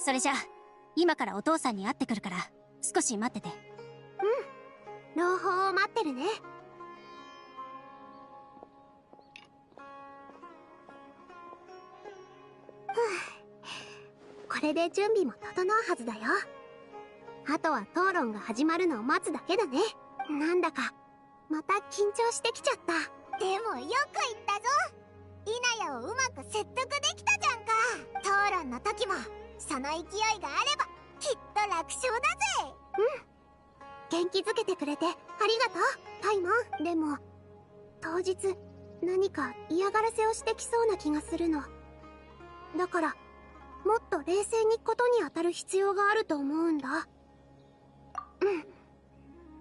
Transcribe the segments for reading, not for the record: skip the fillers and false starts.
それじゃ今からお父さんに会ってくるから少し待ってて。うん、朗報を待ってるね。これで準備も整うはずだよ。あとは討論が始まるのを待つだけだね。なんだかまた緊張してきちゃった。でもよく言ったぞ。イナヤをうまく説得できたじゃんか。討論の時もその勢いがあればきっと楽勝だぜ。元気づけてくれてありがとうパイモン。でも当日何か嫌がらせをしてきそうな気がするの。だからもっと冷静にことに当たる必要があると思うんだ。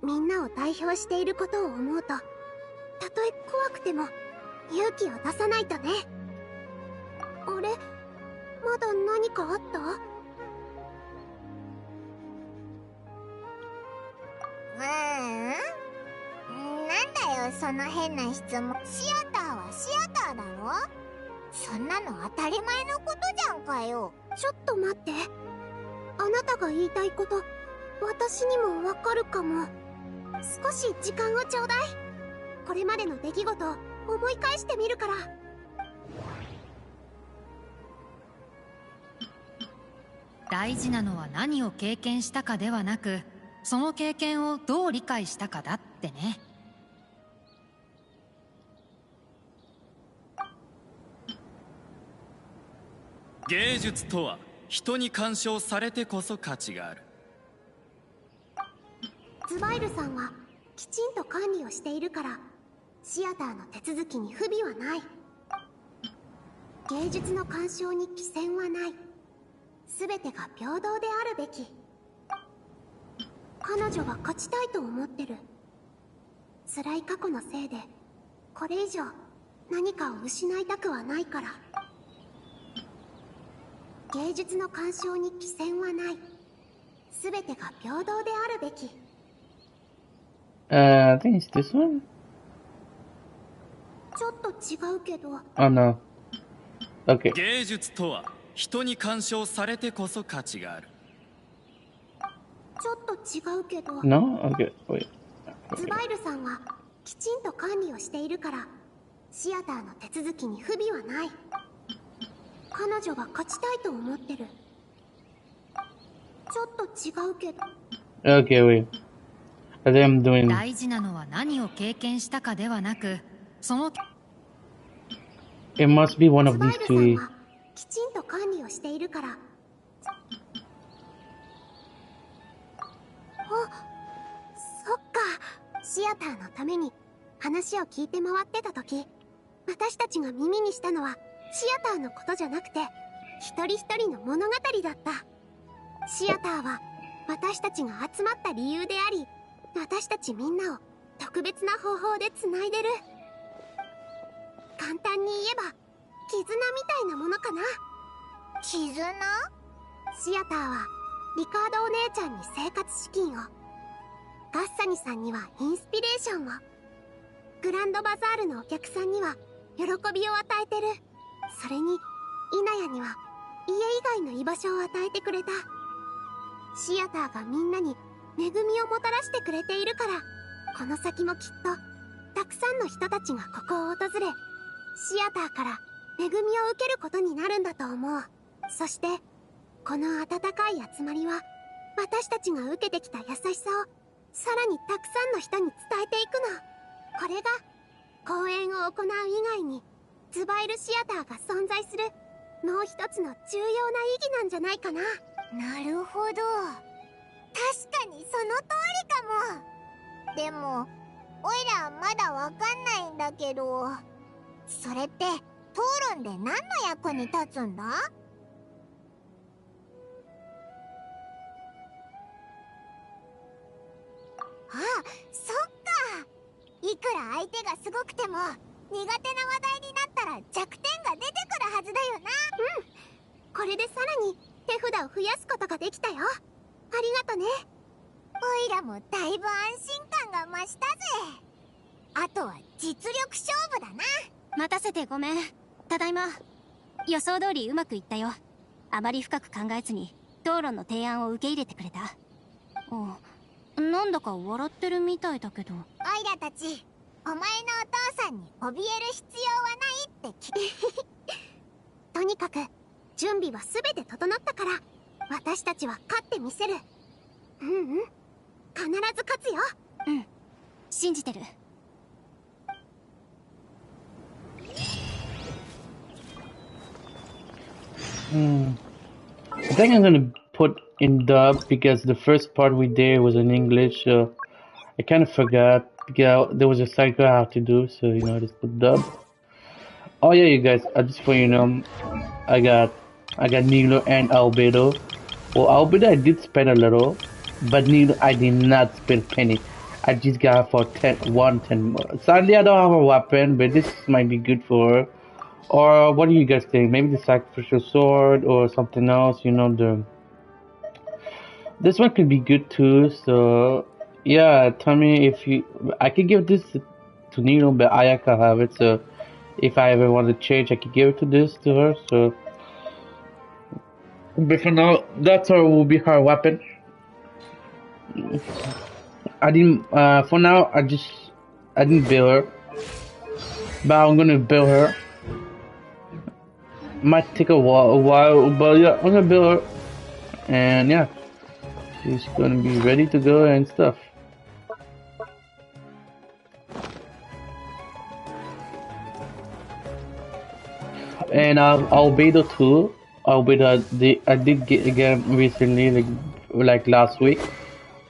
みんなを代表していることを思うと、たとえ怖くても勇気を出さないとね。あれ、まだ何かあった？なんだよその変な質問。シアターはシアターだろ。そんなの当たり前のことじゃんかよ。ちょっと待って、あなたが言いたいこと私にもわかるかも。少し時間をちょうだい。これまでの出来事を思い返してみるから。大事なのは何を経験したかではなく、その経験をどう理解したかだってね。芸術とは人に干渉されてこそ価値がある。ズバイルさんはきちんと管理をしているからシアターの手続きに不備はない。芸術の干渉に貴賎はない。全てが平等であるべき。彼女は勝ちたいと思ってる。辛い過去のせいでこれ以上何かを失いたくはないから。芸術の干渉に貴賎はない。全てが平等であるべき。I think it's this one. ちょっと違うけど。Oh no. Okay. 芸術とは人に干渉されてこそ価値がある。ちょっと違うけど。No? Okay. Wait. ズバイルさんはきちんと管理をしているからシアターの手続きに不備はない。彼女が勝ちたいと思ってる。ちょっと違うけど。Okay, wait. I think I'm doing. 大事なのは何を経験したかではなく、その It must be one ズ of バイ these ルさん two. はきちんと管理をしているから。そっか。シアターのために話を聞いて回ってた時、私たちが耳にしたのはシアターのことじゃなくて一人一人の物語だった。シアターは私たちが集まった理由であり、私たちみんなを特別な方法でつないでる。簡単に言えば絆みたいなものかな。絆？シアターはリカードお姉ちゃんに生活資金を、ガッサニさんにはインスピレーションを、グランドバザールのお客さんには喜びを与えてる。それにイナヤには家以外の居場所を与えてくれた。シアターがみんなに恵みをもたらしてくれているから、この先もきっとたくさんの人たちがここを訪れ、シアターから恵みを受けることになるんだと思う。そしてこの温かい集まりは私たちが受けてきた優しさをさらにたくさんの人に伝えていくの。これが公演を行う以外にズバイルシアターが存在するもう一つの重要な意義なんじゃないかな。なるほど。確かにその通りかも。でもオイラまだわかんないんだけど、それって討論で何の役に立つんだ？あ、そっか。いくら相手がすごくても苦手な話題になったら弱点が出てくるはずだよな。これでさらに手札を増やすことができたよ。ありがとね。オイラもだいぶ安心感が増したぜ。あとは実力勝負だな。待たせてごめん。ただいま。予想通りうまくいったよ。あまり深く考えずに討論の提案を受け入れてくれた。なんだか笑ってるみたいだけど。オイラたち、お前のお父さんに怯える必要はないって聞いとにかく準備は全て整ったから、私たちは勝ってみせる。必ず勝つよ。信じてる。I think I'm gonna put in dub because the first part we did was in English, so I kind of forgot because there was a cycle I have to do, so I just put dub. Oh yeah, you guys, just for I got nilou and albedo. Well, albedo I did spend a little, but nilou I did not spend a penny. I just got her for 10 more. Sadly, I don't have a weapon, but this might be good for her. Or what do you guys think? Maybe the sacrificial sword or something else. This one could be good too. So yeah, tell me if I could give this to nilou, but Ayaka have it. So if I ever want to change, I could give it to her. So, but for now, that's her will be her weapon. I didn't. For now, I didn't build her, but I'm gonna build her. Might take a while, but yeah, I'm gonna build her, and yeah, she's gonna be ready to go and stuff. And albedo too. Albedo, I did get again recently, like last week.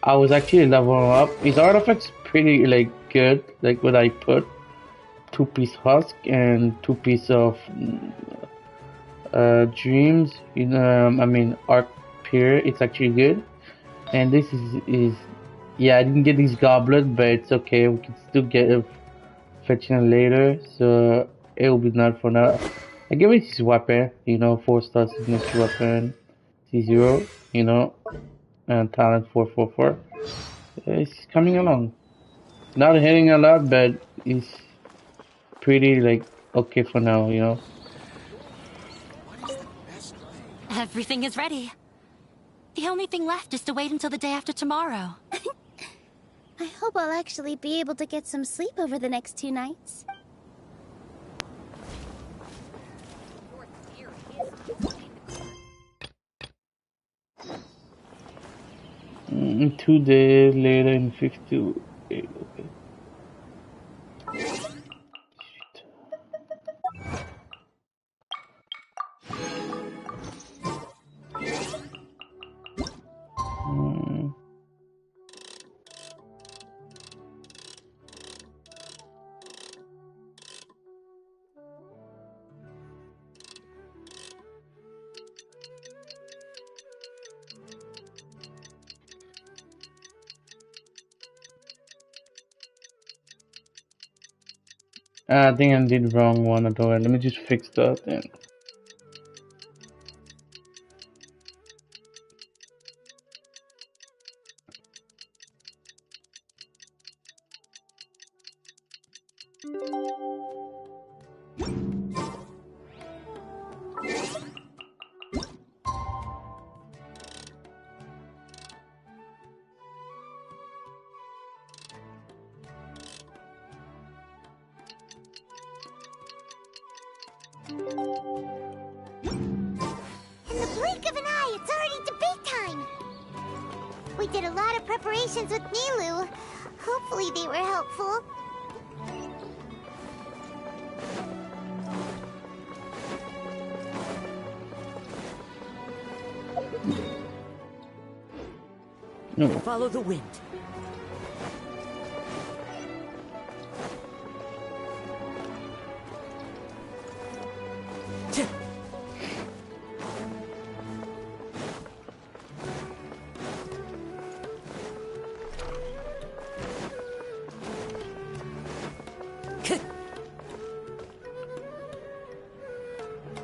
I was actually leveling up. His artifact's pretty good. Like what I put, 2-piece husk and 2-piece of dreams. I mean arc period. It's actually good. And this is yeah. I didn't get these goblets, but it's okay. We can still get it fetching it later. So it will be not for now. I give it his weapon. 4-star signature weapon. T0. And talent 444. It's coming along. Not hitting a lot, but it's pretty okay for now. Everything is ready. The only thing left is to wait until the day after tomorrow. I hope I'll actually be able to get some sleep over the next 2 nights. Mm, 2 days later in 52. Okay. I think I did wrong one at all. Let me just fix that then. We did a lot of preparations with Nilou. Hopefully they were helpful. No. Follow the wind.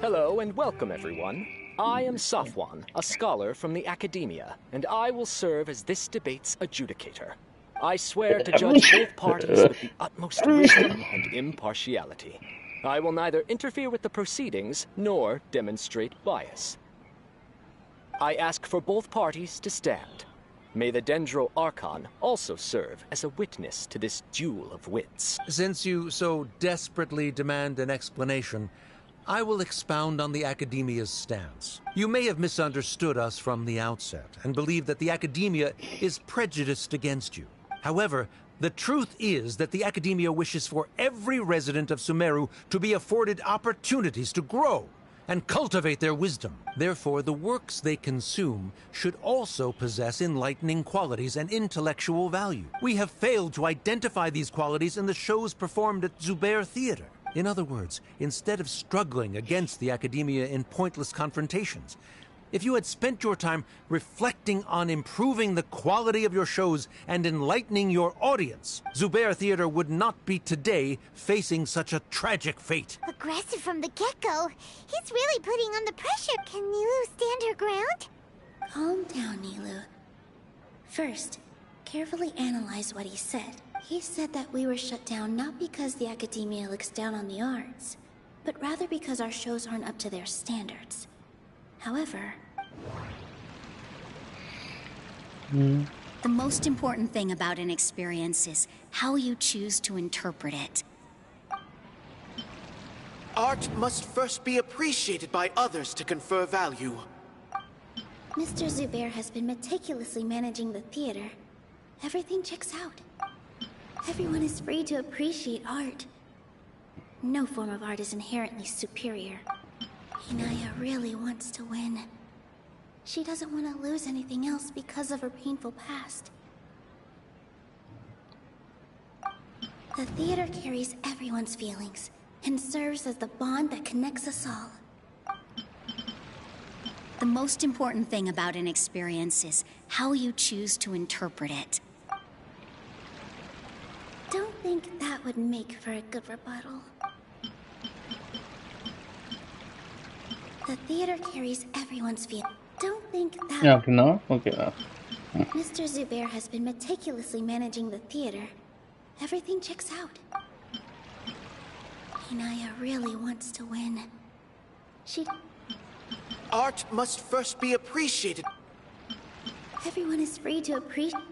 Hello and welcome, everyone. I am Safwan, a scholar from the academia, and I will serve as this debate's adjudicator. I swear to judge both parties with the utmost wisdom and impartiality. I will neither interfere with the proceedings nor demonstrate bias. I ask for both parties to stand. May the Dendro Archon also serve as a witness to this duel of wits. Since you so desperately demand an explanation, I will expound on the Academia's stance. You may have misunderstood us from the outset and believe that the Academia is prejudiced against you. However, the truth is that the Academia wishes for every resident of Sumeru to be afforded opportunities to grow and cultivate their wisdom. Therefore, the works they consume should also possess enlightening qualities and intellectual value. We have failed to identify these qualities in the shows performed at Zubair Theater. In other words, instead of struggling against the Academia in pointless confrontations, if you had spent your time reflecting on improving the quality of your shows and enlightening your audience, Zubair Theater would not be today facing such a tragic fate. Aggressive from the get-go. He's really putting on the pressure. Can Nilou stand her ground? Calm down, Nilou. First, carefully analyze what he said. He said that we were shut down not because the Academia looks down on the arts, but rather because our shows aren't up to their standards. However... The most important thing about an experience is how you choose to interpret it. Art must first be appreciated by others to confer value. Mr. Zubair has been meticulously managing the theater. Everything checks out. Everyone is free to appreciate art. No form of art is inherently superior. Inaya really wants to win. She doesn't want to lose anything else because of her painful past. The theater carries everyone's feelings and serves as the bond that connects us all. The most important thing about an experience is how you choose to interpret it. Don't think that would make for a good rebuttal. The theater carries everyone's feelings. Don't think that... Yeah, okay, no? Okay, no. Mr. Zubair has been meticulously managing the theater. Everything checks out. Inaya really wants to win. She... Art must first be appreciated. Everyone is free to appreciate...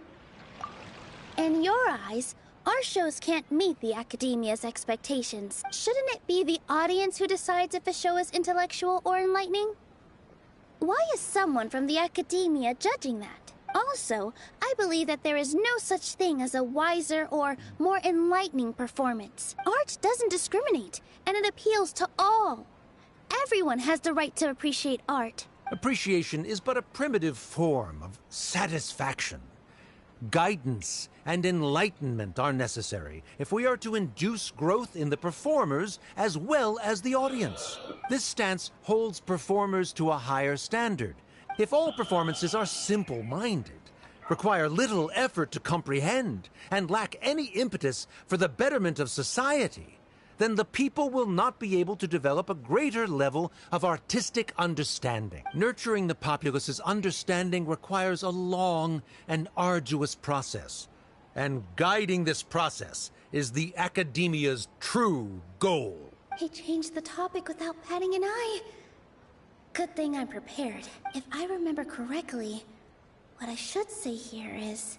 In your eyes, our shows can't meet the Academia's expectations. Shouldn't it be the audience who decides if a show is intellectual or enlightening? Why is someone from the Academia judging that? Also, I believe that there is no such thing as a wiser or more enlightening performance. Art doesn't discriminate, and it appeals to all. Everyone has the right to appreciate art. Appreciation is but a primitive form of satisfaction. Guidance and enlightenment are necessary if we are to induce growth in the performers as well as the audience. This stance holds performers to a higher standard. If all performances are simple-minded, require little effort to comprehend, and lack any impetus for the betterment of society, then the people will not be able to develop a greater level of artistic understanding. Nurturing the populace's understanding requires a long and arduous process, and guiding this process is the Academia's true goal. He changed the topic without batting an eye. Good thing I'm prepared. If I remember correctly, what I should say here is...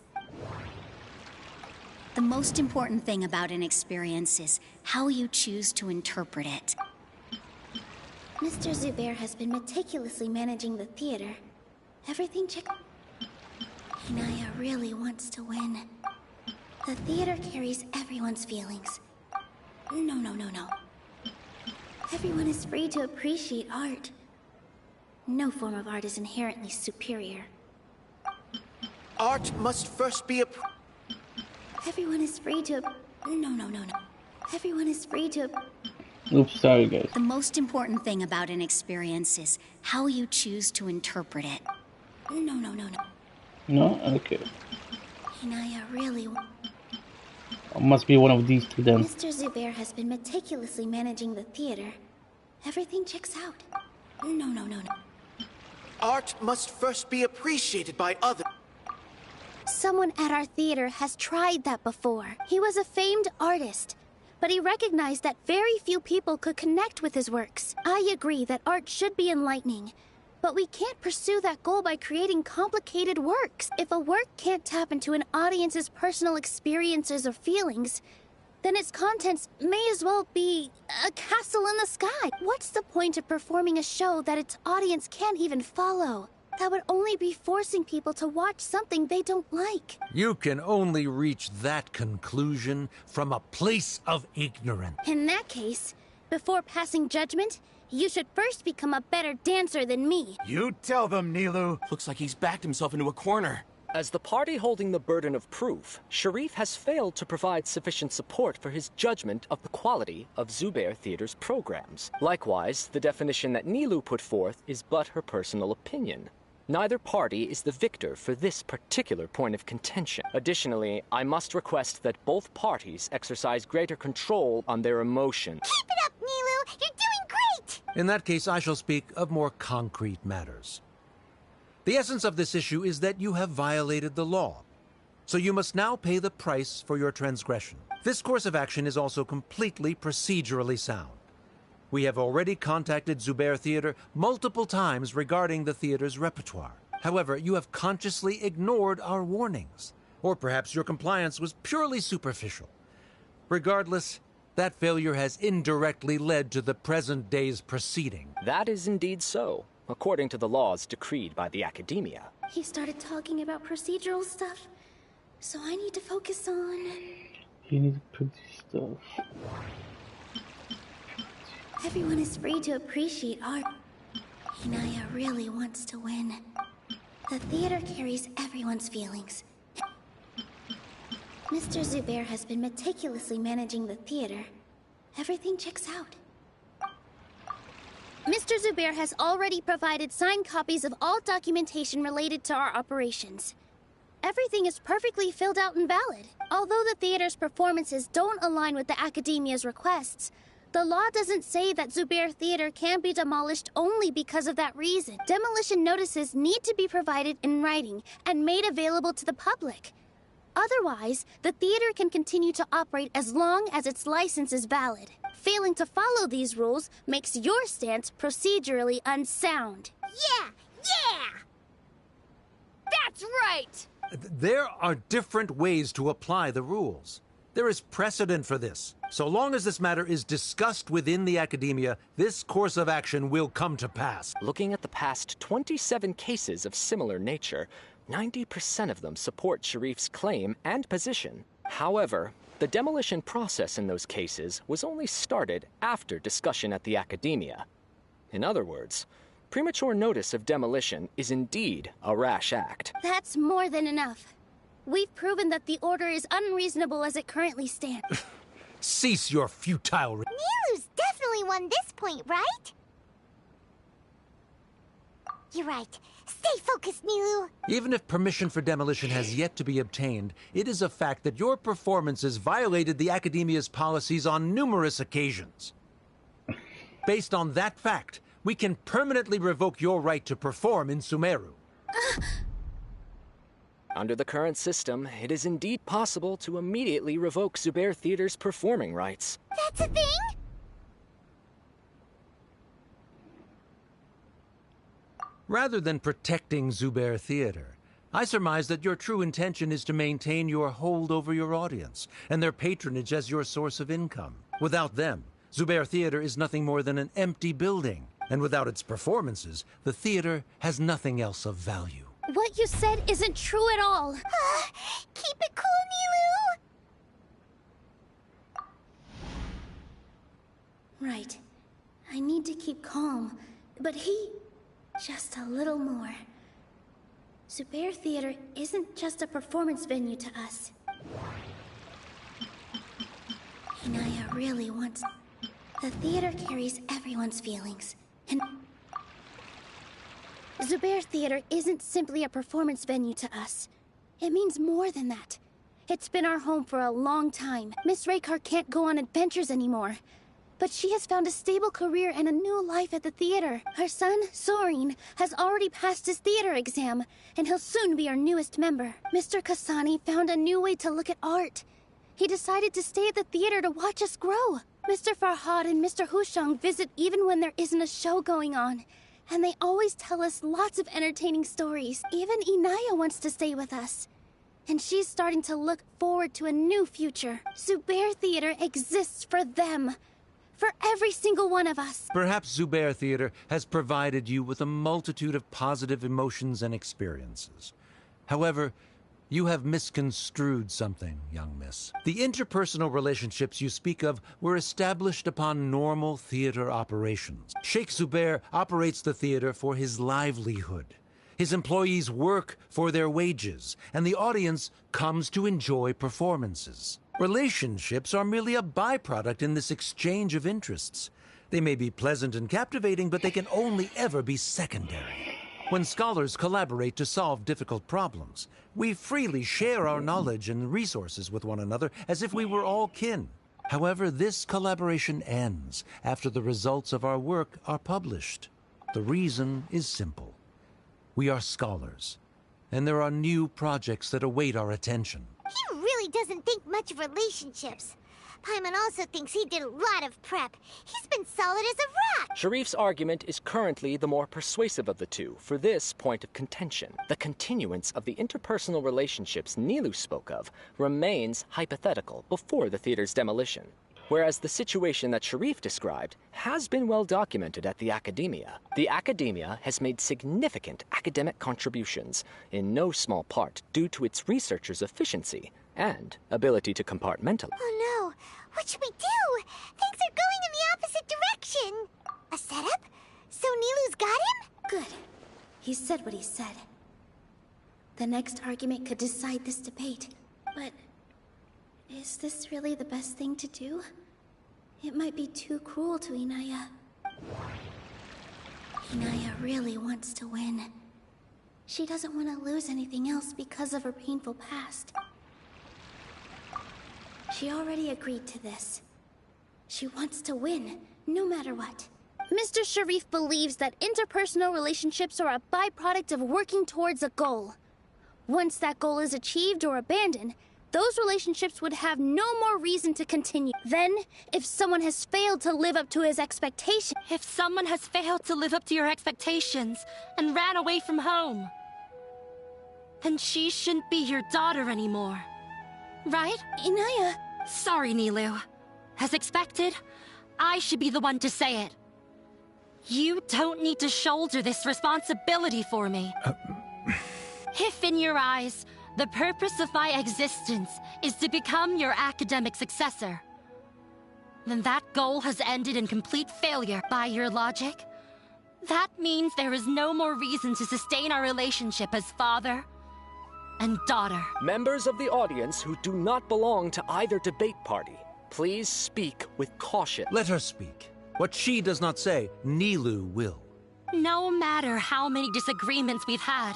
The most important thing about an experience is how you choose to interpret it. Mr. Zubair has been meticulously managing the theater. Everything checked... Inaya really wants to win. The theater carries everyone's feelings. No. Everyone is free to appreciate art. No form of art is inherently superior. Art must first be Everyone is free to... No. Everyone is free to... Oops, sorry guys. The most important thing about an experience is how you choose to interpret it. No. No? Okay. Inaya really... Must be one of these two then. Mr. Zubair has been meticulously managing the theater. Everything checks out. No. Art must first be appreciated by others. Someone at our theater has tried that before. He was a famed artist, but he recognized that very few people could connect with his works. I agree that art should be enlightening, But we can't pursue that goal by creating complicated works. If a work can't tap into an audience's personal experiences or feelings, then its contents may as well be a castle in the sky. What's the point of performing a show that its audience can't even follow? That would only be forcing people to watch something they don't like. You can only reach that conclusion from a place of ignorance. In that case, before passing judgment, you should first become a better dancer than me. You tell them, Nilou. Looks like he's backed himself into a corner. As the party holding the burden of proof, Sharif has failed to provide sufficient support for his judgment of the quality of Zubair Theater's programs. Likewise, the definition that Nilou put forth is but her personal opinion. Neither party is the victor for this particular point of contention. Additionally, I must request that both parties exercise greater control on their emotions. Keep it up, Nilou! You're doing great! In that case, I shall speak of more concrete matters. The essence of this issue is that you have violated the law, so you must now pay the price for your transgression. This course of action is also completely procedurally sound. We have already contacted Zubair Theater multiple times regarding the theater's repertoire. However, you have consciously ignored our warnings, or perhaps your compliance was purely superficial. Regardless, that failure has indirectly led to the present day's proceeding. That is indeed so, according to the laws decreed by the Academia. He started talking about procedural stuff, so I need to focus on... You need to put this stuff. Everyone is free to appreciate art. Hinaya really wants to win. The theater carries everyone's feelings. Mr. Zubair has been meticulously managing the theater. Everything checks out. Mr. Zubair has already provided signed copies of all documentation related to our operations. Everything is perfectly filled out and valid. Although the theater's performances don't align with the Academia's requests, the law doesn't say that Zubair Theater can be demolished only because of that reason. Demolition notices need to be provided in writing and made available to the public. Otherwise, the theater can continue to operate as long as its license is valid. Failing to follow these rules makes your stance procedurally unsound. Yeah! Yeah! That's right! There are different ways to apply the rules. There is precedent for this. So long as this matter is discussed within the Academia, this course of action will come to pass. Looking at the past 27 cases of similar nature, 90% of them support Sharif's claim and position. However, the demolition process in those cases was only started after discussion at the Academia. In other words, premature notice of demolition is indeed a rash act. That's more than enough. We've proven that the order is unreasonable as it currently stands. Cease your futile... Nilou's definitely won this point, right? You're right. Stay focused, Nilou. Even if permission for demolition has yet to be obtained, it is a fact that your performances violated the Academia's policies on numerous occasions. Based on that fact, we can permanently revoke your right to perform in Sumeru. Under the current system, it is indeed possible to immediately revoke Zubair Theater's performing rights. That's a thing? Rather than protecting Zubair Theater, I surmise that your true intention is to maintain your hold over your audience and their patronage as your source of income. Without them, Zubair Theater is nothing more than an empty building, and without its performances, the theater has nothing else of value. What you said isn't true at all. Keep it cool, Nilou! Right. I need to keep calm, but just a little more. Zubair Theater isn't just a performance venue to us. Hinaya really wants... The theater carries everyone's feelings, and... Zubair Theater isn't simply a performance venue to us. It means more than that. It's been our home for a long time. Miss Raykar can't go on adventures anymore. But she has found a stable career and a new life at the theater. Her son, Sorin, has already passed his theater exam, and he'll soon be our newest member. Mr. Kasani found a new way to look at art. He decided to stay at the theater to watch us grow. Mr. Farhad and Mr. Hushang visit even when there isn't a show going on. And they always tell us lots of entertaining stories. Even Inaya wants to stay with us. And she's starting to look forward to a new future. Zubair Theater exists for them. For every single one of us. Perhaps Zubair Theater has provided you with a multitude of positive emotions and experiences. However, you have misconstrued something, young miss. The interpersonal relationships you speak of were established upon normal theater operations. Sheikh Zubair operates the theater for his livelihood. His employees work for their wages, and the audience comes to enjoy performances. Relationships are merely a byproduct in this exchange of interests. They may be pleasant and captivating, but they can only ever be secondary. When scholars collaborate to solve difficult problems, we freely share our knowledge and resources with one another as if we were all kin. However, this collaboration ends after the results of our work are published. The reason is simple. We are scholars, and there are new projects that await our attention. He really doesn't think much of relationships. Paimon also thinks he did a lot of prep. He's been solid as a rock. Sharif's argument is currently the more persuasive of the two for this point of contention. The continuance of the interpersonal relationships Nilou spoke of remains hypothetical before the theater's demolition, whereas the situation that Sharif described has been well documented at the Academia. The Academia has made significant academic contributions, in no small part due to its researchers' efficiency and ability to compartmentalize. Oh no, what should we do? Things are going in the opposite direction. A setup? So Nilou's got him? Good. He said what he said. The next argument could decide this debate. But is this really the best thing to do? It might be too cruel to Inaya. Inaya really wants to win. She doesn't want to lose anything else because of her painful past. She already agreed to this. She wants to win, no matter what. Mr. Sharif believes that interpersonal relationships are a byproduct of working towards a goal. Once that goal is achieved or abandoned, those relationships would have no more reason to continue. Then, if someone has failed to live up to his expectations... If someone has failed to live up to your expectations and ran away from home, then she shouldn't be your daughter anymore. Right? Inaya... Sorry, Nilou. As expected, I should be the one to say it. You don't need to shoulder this responsibility for me. If in your eyes, the purpose of my existence is to become your academic successor, then that goal has ended in complete failure. By your logic, that means there is no more reason to sustain our relationship as father and daughter. Members of the audience who do not belong to either debate party, please speak with caution. Let her speak. What she does not say, Nilou will. No matter how many disagreements we've had,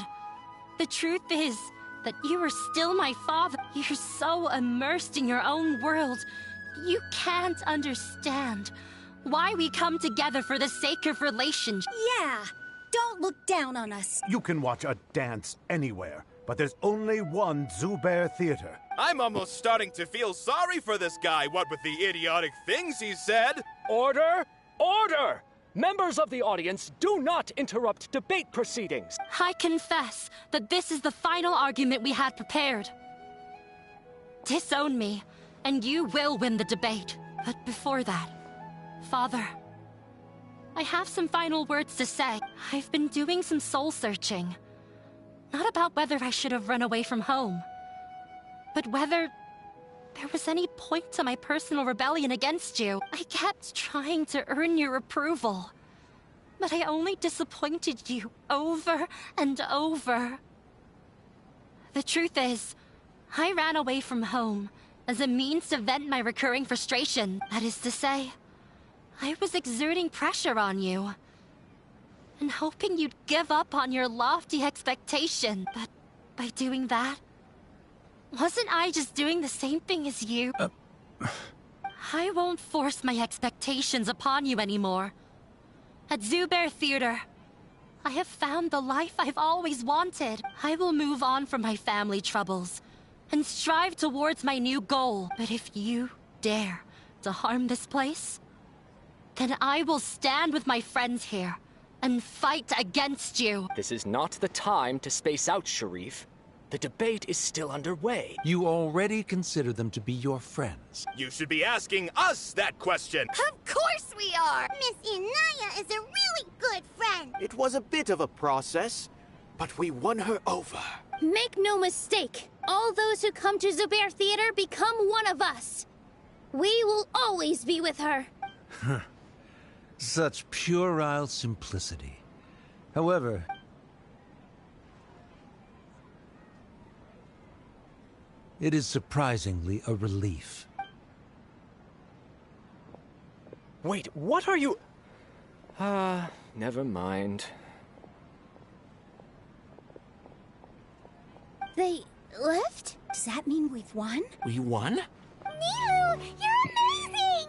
the truth is that you are still my father. You're so immersed in your own world, you can't understand why we come together for the sake of relationship. Yeah, don't look down on us. You can watch a dance anywhere, but there's only one Zubair Theater. I'm almost starting to feel sorry for this guy, what with the idiotic things he said. Order! Order! Members of the audience, do not interrupt debate proceedings. I confess that this is the final argument we had prepared. Disown me, and you will win the debate. But before that, Father, I have some final words to say. I've been doing some soul-searching. Not about whether I should have run away from home, but whether there was any point to my personal rebellion against you. I kept trying to earn your approval, but I only disappointed you over and over. The truth is, I ran away from home as a means to vent my recurring frustration. That is to say, I was exerting pressure on you and hoping you'd give up on your lofty expectation. But by doing that, wasn't I just doing the same thing as you? I won't force my expectations upon you anymore. At Zubair Theater, I have found the life I've always wanted. I will move on from my family troubles and strive towards my new goal. But if you dare to harm this place, then I will stand with my friends here and fight against you. This is not the time to space out, Sharif. The debate is still underway. You already consider them to be your friends. You should be asking us that question. Of course we are! Miss Inaya is a really good friend. It was a bit of a process, but we won her over. Make no mistake, all those who come to Zubair Theater become one of us. We will always be with her. Such puerile simplicity. However, it is surprisingly a relief. Wait, what are you... never mind. They left? Does that mean we've won? We won? Nilou, you're amazing!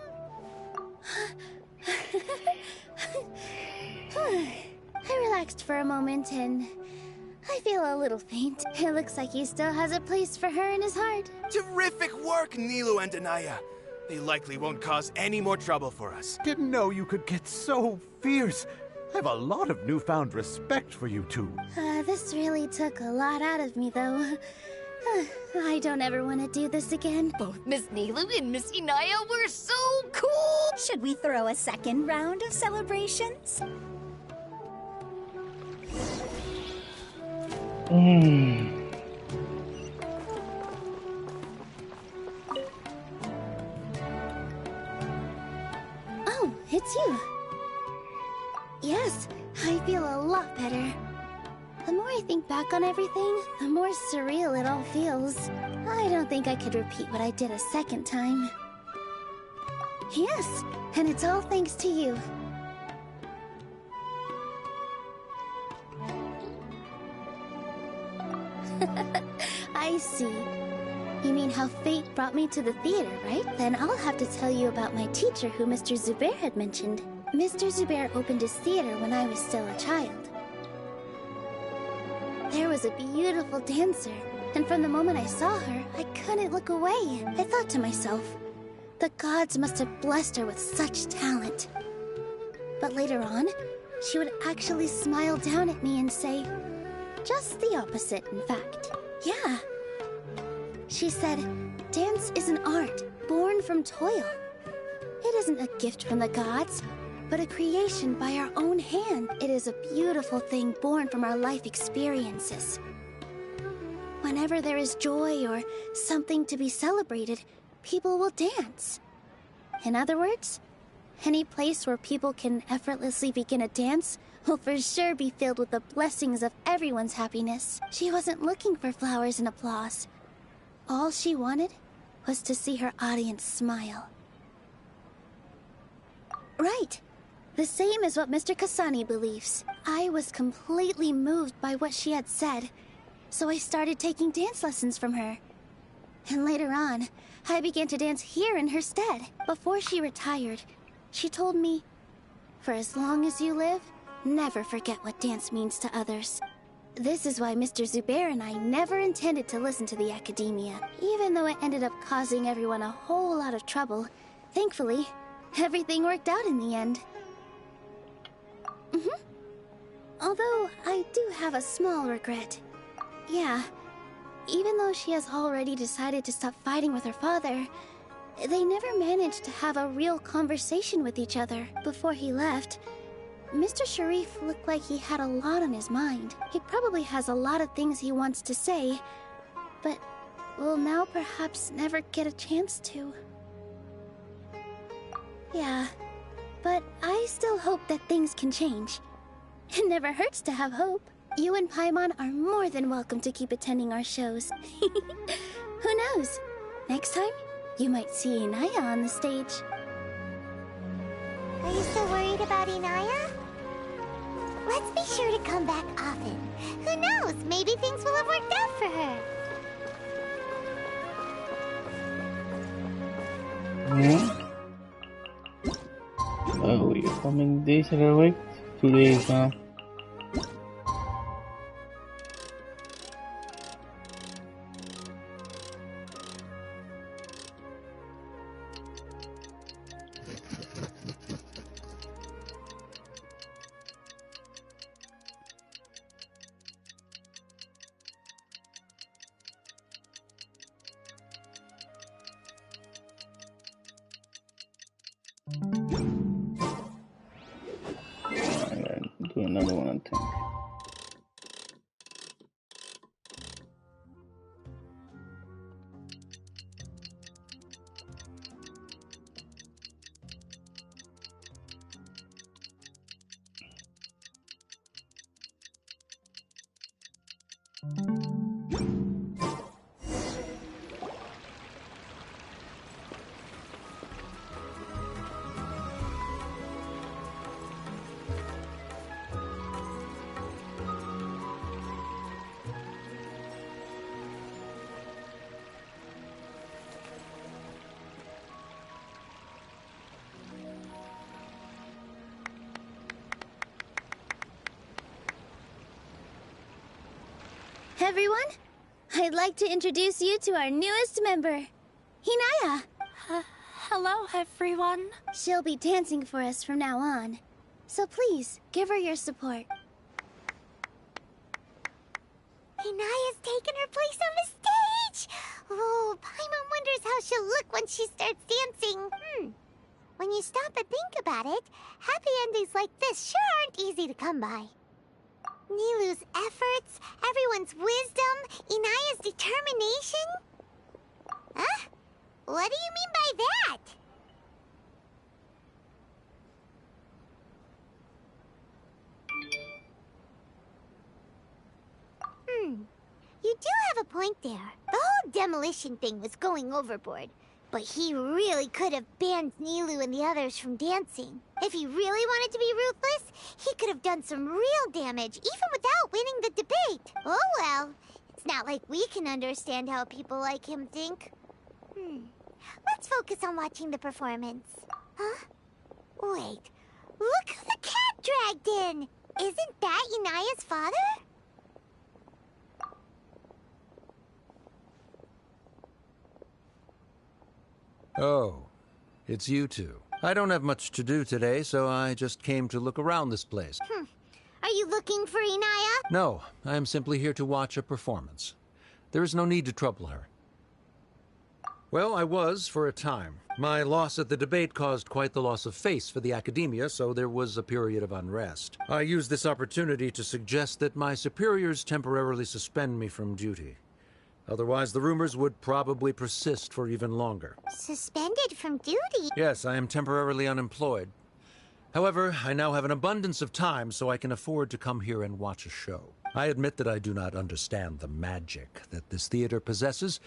I relaxed for a moment and I feel a little faint. It looks like he still has a place for her in his heart. Terrific work, Nilou and Anaya. They likely won't cause any more trouble for us. Didn't know you could get so fierce. I have a lot of newfound respect for you two. This really took a lot out of me, though. I don't ever want to do this again. Both Miss Nilou and Miss Inaya were so cool! Should we throw a second round of celebrations? Oh, it's you. Yes, I feel a lot better. The more I think back on everything, the more surreal it all feels. I don't think I could repeat what I did a second time. Yes, and it's all thanks to you. I see. You mean how fate brought me to the theater, right? Then I'll have to tell you about my teacher who Mr. Zubair had mentioned. Mr. Zubair opened his theater when I was still a child. There was a beautiful dancer, and from the moment I saw her, I couldn't look away. I thought to myself, the gods must have blessed her with such talent. But later on, she would actually smile down at me and say, just the opposite, in fact. Yeah. She said, dance is an art born from toil. It isn't a gift from the gods, but a creation by our own hand. It is a beautiful thing born from our life experiences. Whenever there is joy or something to be celebrated, people will dance. In other words, any place where people can effortlessly begin a dance will for sure be filled with the blessings of everyone's happiness. She wasn't looking for flowers and applause. All she wanted was to see her audience smile. Right. The same as what Mr. Kasani believes. I was completely moved by what she had said, so I started taking dance lessons from her. And later on, I began to dance here in her stead. Before she retired, she told me, for as long as you live, never forget what dance means to others. This is why Mr. Zubair and I never intended to listen to the academia. Even though it ended up causing everyone a whole lot of trouble, thankfully, everything worked out in the end. Although, I do have a small regret. Yeah, even though she has already decided to stop fighting with her father, they never managed to have a real conversation with each other. Before he left, Mr. Sharif looked like he had a lot on his mind. He probably has a lot of things he wants to say, but will now perhaps never get a chance to. Yeah, but I still hope that things can change. It never hurts to have hope. You and Paimon are more than welcome to keep attending our shows. Who knows? Next time, you might see Inaya on the stage. Are you still worried about Inaya? Let's be sure to come back often. Who knows? Maybe things will have worked out for her. Oh, you're coming days in a week? 2 days now. do another one, I think. Everyone, I'd like to introduce you to our newest member, Hinaya. Hello, everyone. She'll be dancing for us from now on, so please give her your support. Hinaya's taken her place on the stage! Oh, Paimon wonders how she'll look when she starts dancing. When you stop and think about it, happy endings like this sure aren't easy to come by. Nilou's efforts, everyone's wisdom, Inaya's determination? Huh? What do you mean by that? You do have a point there. The whole demolition thing was going overboard. But he really could have banned Nilou and the others from dancing. If he really wanted to be ruthless, he could have done some real damage, even without winning the debate. Oh well, it's not like we can understand how people like him think. Let's focus on watching the performance. Huh? Wait, look who the cat dragged in! Isn't that Inaya's father? Oh, it's you two. I don't have much to do today, so I just came to look around this place. Are you looking for Inaya? No, I am simply here to watch a performance. There is no need to trouble her. Well, I was for a time. My loss at the debate caused quite the loss of face for the academia, so there was a period of unrest. I used this opportunity to suggest that my superiors temporarily suspend me from duty. Otherwise, the rumors would probably persist for even longer. Suspended from duty? Yes, I am temporarily unemployed. However, I now have an abundance of time, so I can afford to come here and watch a show. I admit that I do not understand the magic that this theater possesses,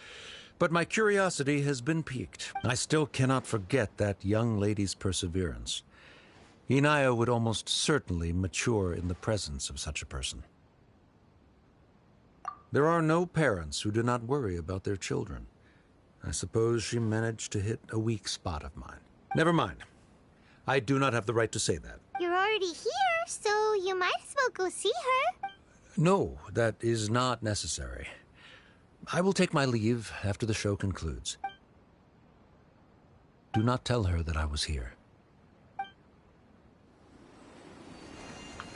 but my curiosity has been piqued. I still cannot forget that young lady's perseverance. Inaya would almost certainly mature in the presence of such a person. There are no parents who do not worry about their children. I suppose she managed to hit a weak spot of mine. Never mind. I do not have the right to say that. You're already here, so you might as well go see her. No, that is not necessary. I will take my leave after the show concludes. Do not tell her that I was here.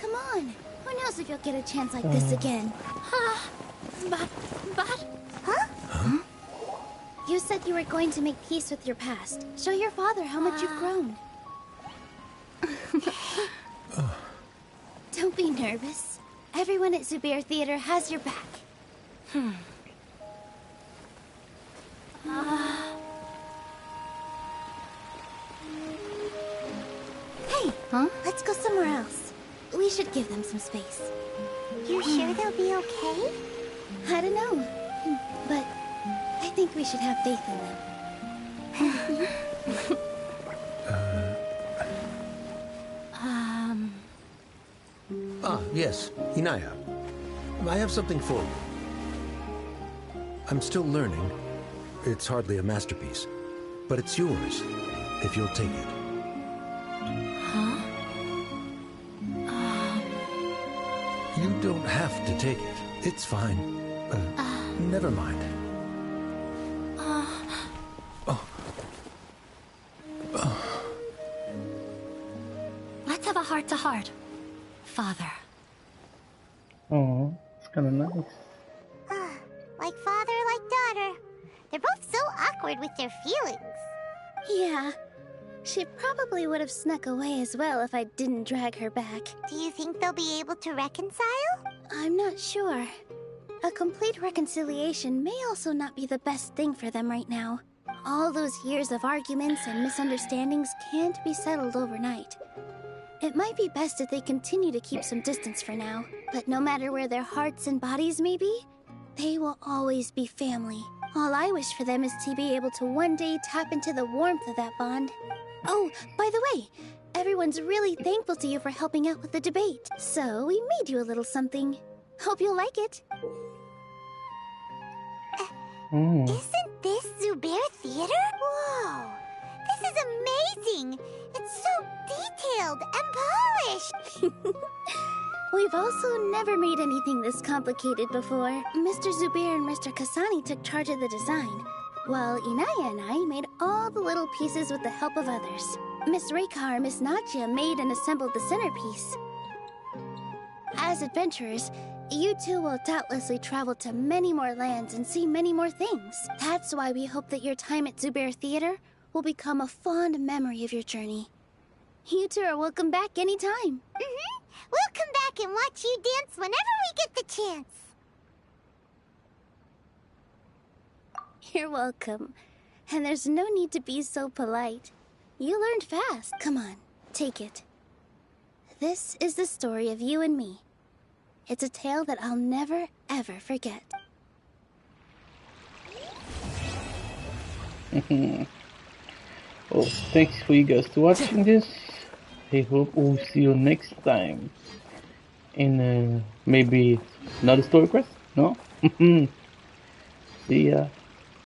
Come on. Who knows if you'll get a chance like this again. But... Huh? You said you were going to make peace with your past. Show your father how much you've grown. Don't be nervous. Everyone at Zubair Theater has your back. Hey, let's go somewhere else. We should give them some space. You sure they'll be okay? I don't know, but I think we should have faith in them. Yes, Inaya. I have something for you. I'm still learning. It's hardly a masterpiece, but it's yours, if you'll take it. You don't have to take it. It's fine. Never mind. Let's have a heart-to-heart. Father. Oh, it's kind of nice. Like father, like daughter. They're both so awkward with their feelings. Yeah. She probably would have snuck away as well if I didn't drag her back. Do you think they'll be able to reconcile? I'm not sure. A complete reconciliation may also not be the best thing for them right now. All those years of arguments and misunderstandings can't be settled overnight. It might be best if they continue to keep some distance for now. But no matter where their hearts and bodies may be, they will always be family. All I wish for them is to be able to one day tap into the warmth of that bond. Oh, by the way, everyone's really thankful to you for helping out with the debate. So we made you a little something. Hope you'll like it. Isn't this Zubair Theater? Whoa! This is amazing! It's so detailed and polished! We've also never made anything this complicated before. Mr. Zubair and Mr. Kasani took charge of the design, while Inaya and I made all the little pieces with the help of others. Miss Reika or Miss Nadia made and assembled the centerpiece. As adventurers, you two will doubtlessly travel to many more lands and see many more things. That's why we hope that your time at Zubair Theater will become a fond memory of your journey. You two are welcome back anytime. We'll come back and watch you dance whenever we get the chance. You're welcome. And there's no need to be so polite. You learned fast. Come on, take it. This is the story of you and me. It's a tale that I'll never, ever forget. Oh, thanks for you guys to watching this. I hope we'll see you next time in maybe another story quest. No? See ya.